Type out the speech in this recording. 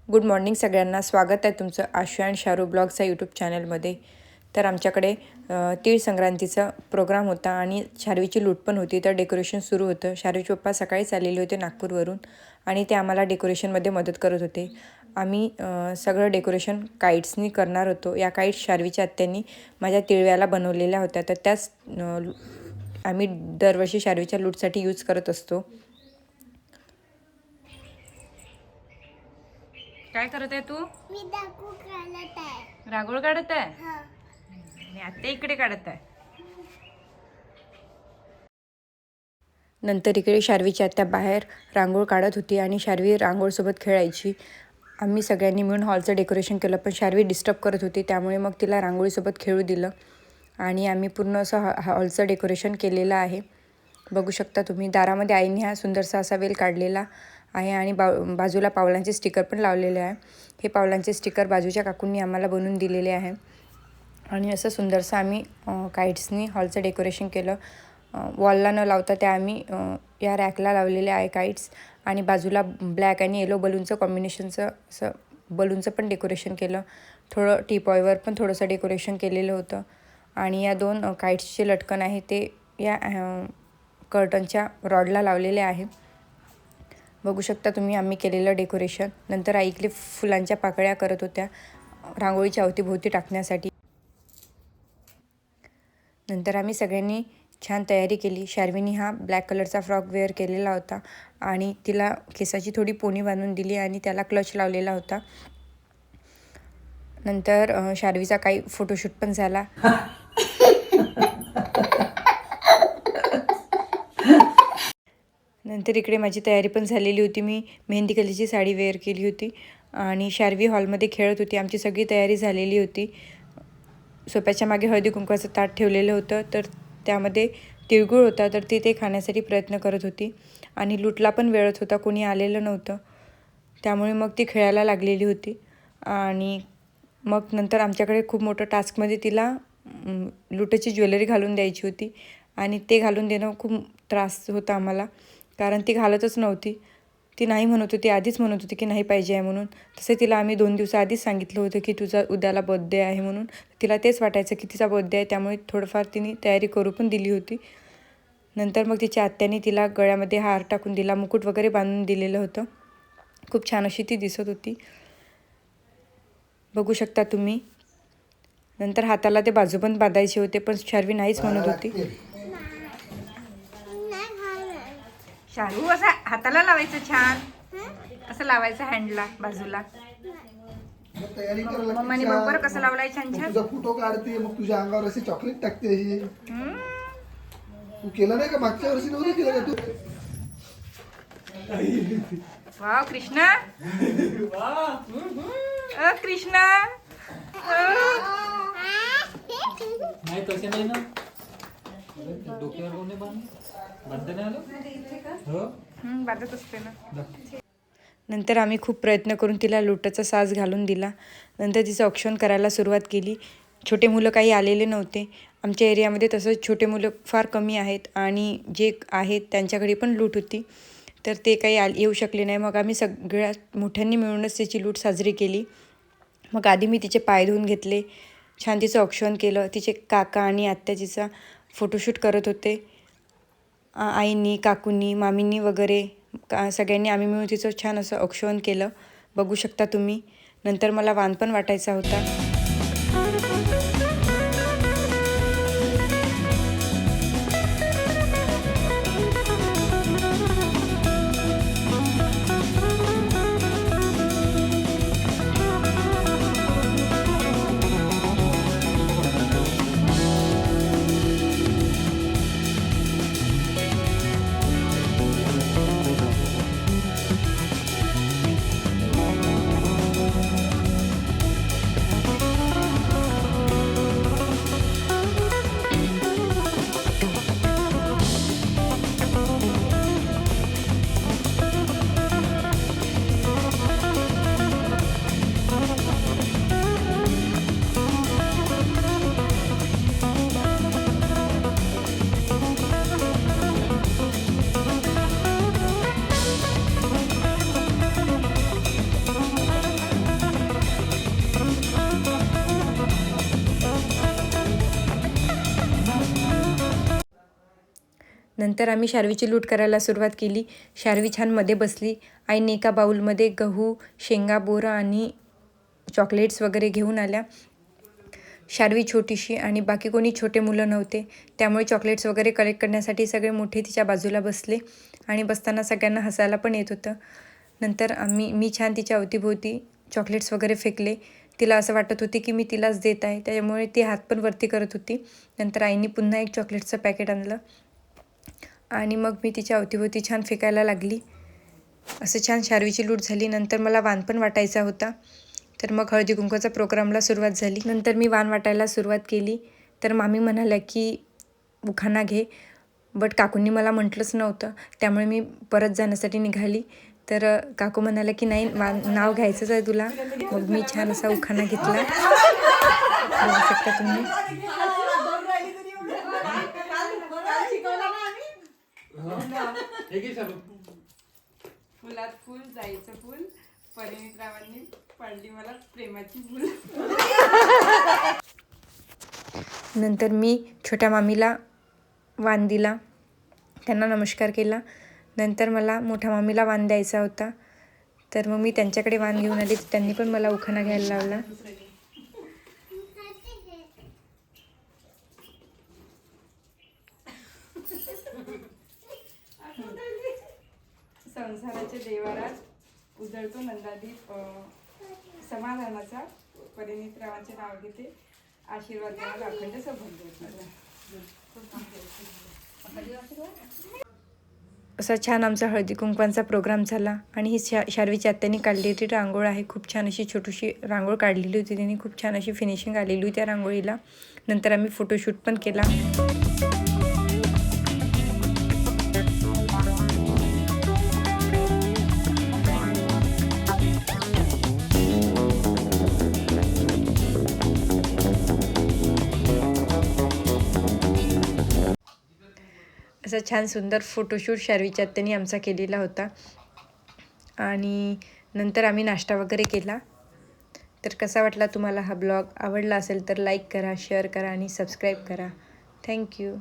Good morning सगळ्यांना. स्वागत आहे तुमचं आशु अँड शारू ब्लॉगचा यूट्यूब चॅनलमध्ये. तर आमच्याकडे तीळ संक्रांतीचा प्रोग्राम होता आणि शारवीची लूट पण होती. तर डेकोरेशन सुरू होतं. शारवीचे पप्पा सकाळीच आलेले होते नागपूरवरून आणि ते आम्हाला डेकोरेशनमध्ये मदत करत होते. आम्ही सगळं डेकोरेशन काईट्सनी करणार होतो. या काईट्स शारवीच्या आत्यांनी माझ्या तिळव्याला बनवलेल्या होत्या. तर त्याच आम्ही दरवर्षी शारवीच्या लूटसाठी यूज करत असतो. काय करत आहे तू? मी दाखवू काढत आहे. रांगोळ काढत आहे? हां. आणि आत्या इकडे काढत आहे. नंतर इकडे शारवीची आत्या बाहेर रांगोळ काढत होती आणि शारवी रांगोळसोबत खेळायची. आम्ही सगळ्यांनी मिळून हॉलचं डेकोरेशन केलं, पण शारवी डिस्टर्ब करत होती, त्यामुळे मग तिला रांगोळीसोबत खेळू दिलं आणि आम्ही पूर्ण असं हॉलचं डेकोरेशन केलेलं आहे. बघू शकता तुम्ही. दारामध्ये आईने हा सुंदरसा असा वेल काढलेला आहे आणि बाजूला पावलांचे स्टिकर पण लावलेले आहे. हे पावलांचे स्टिकर बाजूच्या काकूंनी आम्हाला बनवून दिलेले आहे आणि असं सुंदरसं आम्ही काईट्सनी हॉलचं डेकोरेशन केलं. वॉलला न लावता त्या आम्ही या रॅकला लावलेले आहे काईट्स आणि बाजूला ब्लॅक आणि येलो बलूनचं कॉम्बिनेशनचं असं बलूनचं पण डेकोरेशन केलं. थोडं टीपॉयवर पण थोडंसं डेकोरेशन केलेलं होतं आणि या दोन काईट्सचे लटकन आहे ते या कर्टनच्या रॉडला लावलेले आहे. बघू शकता तुम्ही आम्ही केलेलं डेकोरेशन. नंतर आई इकडे फुलांच्या पाकळ्या करत होत्या रांगोळीच्या अवतीभोवती टाकण्यासाठी. नंतर आम्ही सगळ्यांनी छान तयारी केली. शारवीनी हा ब्लॅक कलरचा फ्रॉक वेअर केलेला होता आणि तिला केसाची थोडी पोनी बांधून दिली आणि त्याला क्लच लावलेला होता. नंतर शारवीचा काही फोटोशूट पण झाला. नंतर इकडे माझी तयारी पण झालेली होती. मी मेहंदी कलरची साडी वेअर केली होती आणि शारवी हॉलमध्ये खेळत होती. आमची सगळी तयारी झालेली होती. सोप्याच्या मागे हळदी कुंकवाचं ताट ठेवलेलं होतं, तर त्यामध्ये तिळगुळ होता, तर ती ते खाण्यासाठी प्रयत्न करत होती आणि लूटला पण वेळत होता, कोणी आलेलं नव्हतं, त्यामुळे मग ती खेळायला लागलेली होती. आणि मग नंतर आमच्याकडे खूप मोठं टास्कमध्ये तिला लुटाची ज्वेलरी घालून द्यायची होती आणि ते घालून देणं खूप त्रास होता आम्हाला, कारण ती घालतच नव्हती. ती नाही म्हणत होती, आधीच म्हणत होती की नाही पाहिजे आहे म्हणून. तसे तिला आम्ही 2 दिवसाआधीच सांगितलं होतं की तुझा उद्याला बर्थडे आहे म्हणून. तिला तेच वाटायचं की तिचा बर्थडे आहे, त्यामुळे थोडंफार तिने तयारी करू पण दिली होती. नंतर मग तिच्या आत्याने तिला गळ्यामध्ये हार टाकून दिला, मुकुट वगैरे बांधून दिलेलं होतं. खूप छान अशी ती दिसत होती, बघू शकता तुम्ही. नंतर हाताला ते बाजूबंद बांधायचे होते, पण शारवी नाहीच म्हणत होती. शारू असं हाताला लावायचं छान, असं लावायचं हँडला बाजूला. मम्माने बरोबर कसं लावलाय छान छान. तुझा फोटो काढते, मग तुझ्या अंगावर असे चॉकलेट टाकते. अशी तू केलं नाही का? मागच्या वर्षी नव्हतं केलं का तू? वाव कृष्णा, कृष्णा. नाही तसे नाही ना, डोक्यावर कोणी बांधते नाही आलं. हो बांधत असते ना. नंतर आम्ही खूप प्रयत्न करून तिला लुटाचा साज घालून दिला. नंतर तिचं औक्षण करायला सुरुवात केली. छोटे मुलं काही आलेले नव्हते आमच्या एरियामध्ये, तसंच छोटे मुलं फार कमी आहेत आणि जे आहेत त्यांच्याकडे पण लूट होती, तर ते काही येऊ शकले नाही. मग आम्ही सगळ्यात मोठ्यांनी मिळूनच तिची लूट साजरी केली. मग आधी मी तिचे पाय धुवून घेतले, छान तिचं औक्षण केलं. तिचे काका आणि आत्या तिचा फोटोशूट करत होते. आईंनी, काकूंनी, मामींनी वगैरे सगळ्यांनी आम्ही मिळून तिचं छान असं औक्षण केलं, बघू शकता तुम्ही. नंतर मला वाण पण वाटायचा होता. नंतर आम्ही शार्वीची लूट करायला सुरुवात केली. शार्वी छान मध्ये बसली. आईने एका बाऊलमध्ये गहू, शेंगा, बोरं आणि चॉकलेट्स वगैरे घेऊन आल्या. शार्वी छोटीशी आणि बाकी कोणी छोटे मुलं नव्हते, त्यामुळे चॉकलेट्स वगैरे कलेक्ट करण्यासाठी सगळे मोठे तिच्या बाजूला बसले आणि बसताना सगळ्यांना हसायला पण येत होतं. नंतर मी छान तिच्या अवतीभोवती चॉकलेट्स वगैरे फेकले. तिला असं वाटत होती की मी तिलाच देत आहे, त्यामुळे ती हात पण वरती करत होती. नंतर आईने पुन्हा एक चॉकलेटचं पॅकेट आणलं आणि मग मी तिच्या अवतीभोवती छान फेकायला लागली. असं छान शार्वीची लूट झाली. नंतर मला वाण पण वाटायचा होता, तर मग हळदी कुंकवाचा प्रोग्रामला सुरुवात झाली. नंतर मी वाण वाटायला सुरुवात केली, तर मामी म्हणाल्या की उखाणा घे, बट काकूंनी मला म्हटलंच नव्हतं, त्यामुळे मी परत जाण्यासाठी निघाली. तर काकू म्हणाल्या की नाही, नाव घ्यायचंच आहे तुला. मग मी छान असा उखाणा घेतला, बघू शकता तुम्ही. फुलात फुल, जायचं फुल, परिणितरावांनी पाडली मला प्रेमाची फुल. नंतर मी छोट्या मामीला वाण दिला, त्यांना नमस्कार केला. नंतर मला मोठ्या मामीला वाण द्यायचा होता, तर मग मी त्यांच्याकडे वाण घेऊन आले. त्यांनी पण मला उखाणा घ्यायला लावला. संसाराच्या देवारात उजळतो नंदादीप समाधानाचा, परिणितरावांचे नाव घेते, आशीर्वाद देवाला अखंड सौभाग्य. असा छान आमचा हळदी कुंकवांचा प्रोग्राम झाला. आणि ही शार्वीची आत्याने काढलेली रांगोळ आहे. खूप छान अशी छोटीशी रांगोळ काढलेली होती त्यांनी. खूप छान अशी फिनिशिंग आलेली होती त्या रांगोळीला. नंतर आम्ही फोटोशूट पण केला. असा छान सुंदर फोटोशूट शार्वीच्या आत्याने आमचा केलेला होता. आणि नंतर आम्ही नाश्ता वगैरे केला. तर कसा वाटला तुम्हाला हा ब्लॉग? आवडला असेल तर लाईक करा, शेअर करा आणि सबस्क्राईब करा. थँक्यू.